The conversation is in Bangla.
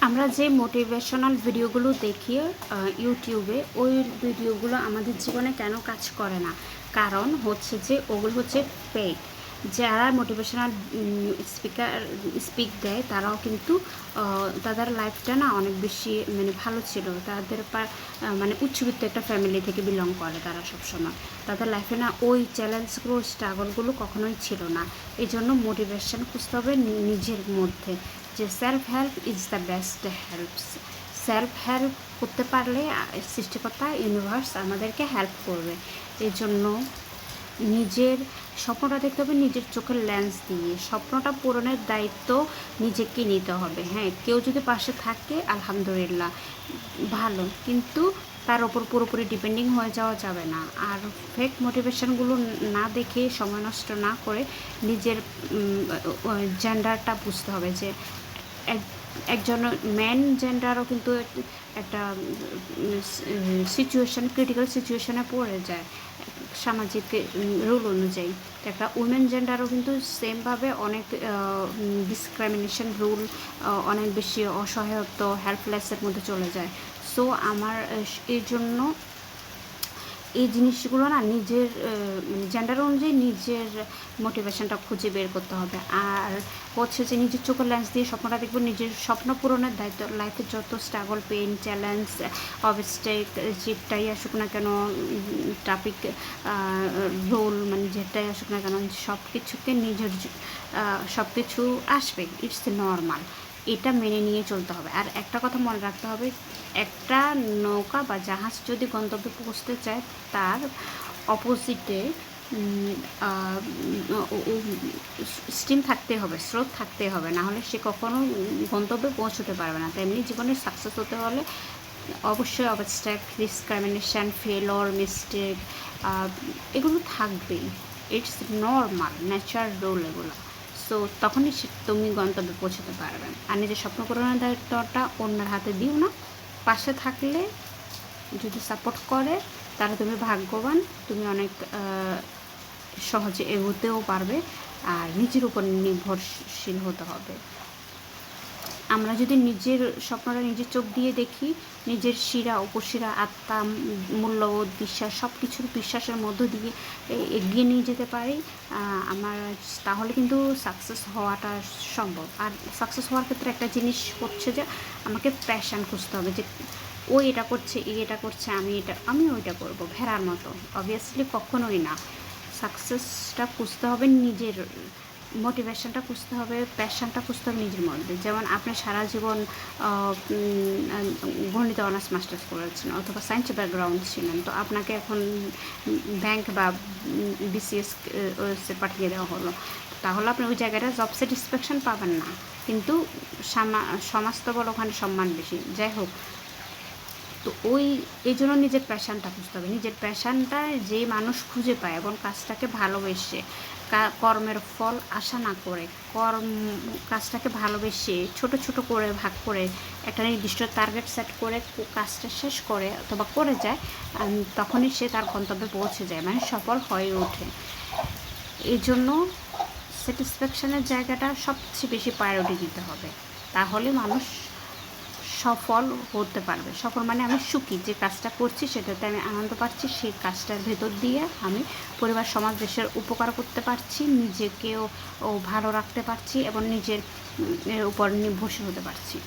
আমরা যে মোটিভেশনাল ভিডিওগুলো দেখি ইউটিউবে, ওই ভিডিওগুলো আমাদের জীবনে কেন কাজ করে না? কারণ হচ্ছে যে ওগুলো হচ্ছে পেইড। যারা মোটিভেশনাল স্পিক দেয় তারাও কিন্তু তাদের লাইফটা না অনেক বেশি ভালো ছিল। তাদের মানে উচ্চবিত্ত একটা ফ্যামিলি থেকে বিলং করে তারা সবসময়। তাদের লাইফে না ওই চ্যালেঞ্জগুলো, স্ট্রাগলগুলো কখনোই ছিল না। এই জন্য মোটিভেশন খুঁজতে হবে নিজের মধ্যে, যে self help is the best helps. Self help করতে পারলে সৃষ্টিকর্তা ইউনিভার্স আমাদেরকে হেল্প করবে। এই জন্য নিজের স্বপ্নটা দেখতে হবে নিজের চোখের লেন্স দিয়ে। স্বপ্নটা পূরণের দায়িত্ব নিজেকে নিতে হবে। হ্যাঁ, কেউ যদি পাশে থাকে আলহামদুলিল্লাহ ভালো, কিন্তু তার ওপর পুরোপুরি ডিপেন্ডিং হয়ে যাওয়া যাবে না। আর ফেক মোটিভেশনগুলো না দেখে, সময় নষ্ট না করে নিজের জেন্ডারটা বুঝতে হবে, যে একজন ম্যান জেন্ডারও কিন্তু একটা সিচুয়েশান, ক্রিটিক্যাল সিচুয়েশানে পড়ে যায় সামাজিক রুল অনুযায়ী। একটা উমেন জেন্ডারও কিন্তু সেমভাবে অনেক ডিসক্রিমিনেশন রুল, অনেক বেশি অসহায়ত্ব, হেল্পলেসের মধ্যে চলে যায়। সো আমার এই জন্য এই জিনিসগুলো না নিজের জেন্ডার অনুযায়ী নিজের মোটিভেশনটা খুঁজে বের করতে হবে। আর হচ্ছে যে নিজের চোখের লেন্স দিয়ে স্বপ্নটা দেখবো, নিজের স্বপ্ন পূরণের দায়িত্ব। লাইফে যত স্ট্রাগল, পেইন, চ্যালেঞ্জ, অবস্টেক যেটাই আসুক না কেন, ট্রাফিক রোল যেটাই আসুক না কেন, সব কিছুকে নিজের সব কিছু আসবে, ইটস নর্মাল। এটা মেনে নিয়ে চলতে হবে। আর একটা কথা মনে রাখতে হবে, একটা নৌকা বা জাহাজ যদি গন্তব্যে পৌঁছতে চায়, তার অপোজিটে স্টিম থাকতে হবে, স্রোত থাকতে হবে, না হলে সে কখনো গন্তব্যে পৌঁছতে পারবে না। তেমনি জীবনে সাকসেস হতে হলে অবশ্যই অবস্ট্যাক, ডিসক্রিমিনেশান, ফেলর, মিস্টেক এগুলো থাকবেই। ইটস নর্মাল, ন্যাচারাল রোল এগুলো। সো তখনই তুমি গন্তব্যে পৌঁছতে পারবে। আর নিজের স্বপ্ন পূরণের দায়িত্বটা অন্যের হাতে দিও না। পাশে থাকলে, যদি সাপোর্ট করে, তাহলে তুমি ভাগ্যবান, তুমি অনেক সহজে এগোতেও পারবে। আর নিজের উপর নির্ভরশীল হতে হবে। আমরা যদি নিজের স্বপ্নটা নিজের চোখ দিয়ে দেখি, নিজের শিরা, উপশিরা, আত্মা, মূল্যবোধ, বিশ্বাস, সব কিছুর বিশ্বাসের মধ্য দিয়ে এগিয়ে নিয়ে যেতে পারি, তাহলে কিন্তু সাকসেস হওয়াটা সম্ভব। আর সাকসেস হওয়ার ক্ষেত্রে একটা জিনিস হচ্ছে যে আমাকে প্যাশন খুঁজতে হবে, যে ও এটা করছে, এটা করছে, আমিও ওইটা করবো ভেড়ার মতো। অবভিয়াসলি কখনোই না। সাকসেসটা খুঁজতে হবে নিজের, মোটিভেশনটা খুঁজতে হবে, প্যাশনটা খুঁজতে হবে নিজের মধ্যে। যেমন আপনি সারা জীবন গণিতে অনার্স মাস্টার্স করেছেন অথবা সায়েন্স ব্যাকগ্রাউন্ড ছিলেন, তো আপনাকে এখন ব্যাংক বা বিসিএস পাঠিয়ে দেওয়া হলো, তাহলে আপনি ওই জায়গাটা জব স্যাটিসফ্যাকশন পাবেন না, কিন্তু সমাজ তো বলো ওখানে সম্মান বেশি। যাই হোক, তো এই জন্য নিজের প্যাশানটা খুঁজতে হবে। নিজের প্যাশানটা যে মানুষ খুঁজে পায় এবং কাজটাকে ভালোবেসে, কর্মের ফল আশা না করে, কাজটাকে ভালোবেসে ছোট ছোট করে ভাগ করে একটা নির্দিষ্ট টার্গেট সেট করে কাজটা শেষ করে অথবা করে যায়, তখনই সে তার গন্তব্যে পৌঁছে যায়, মানে সফল হয়ে ওঠে। এই জন্য স্যাটিসফ্যাকশানের জায়গাটা সবচেয়ে বেশি প্রায়োরিটি দিতে হবে, তাহলে মানুষ সফল হতে পারবে। সফল মানে আমি সুখী, যে কাজটা করছি সেটাতে আমি আনন্দ পাচ্ছি, সেই কাজটার ভেতর দিয়ে আমি পরিবার, সমাজ, দেশের উপকার করতে পারছি, নিজেকেও ভালো রাখতে পারছি এবং নিজের উপর নির্ভরশীল হতে পারছি।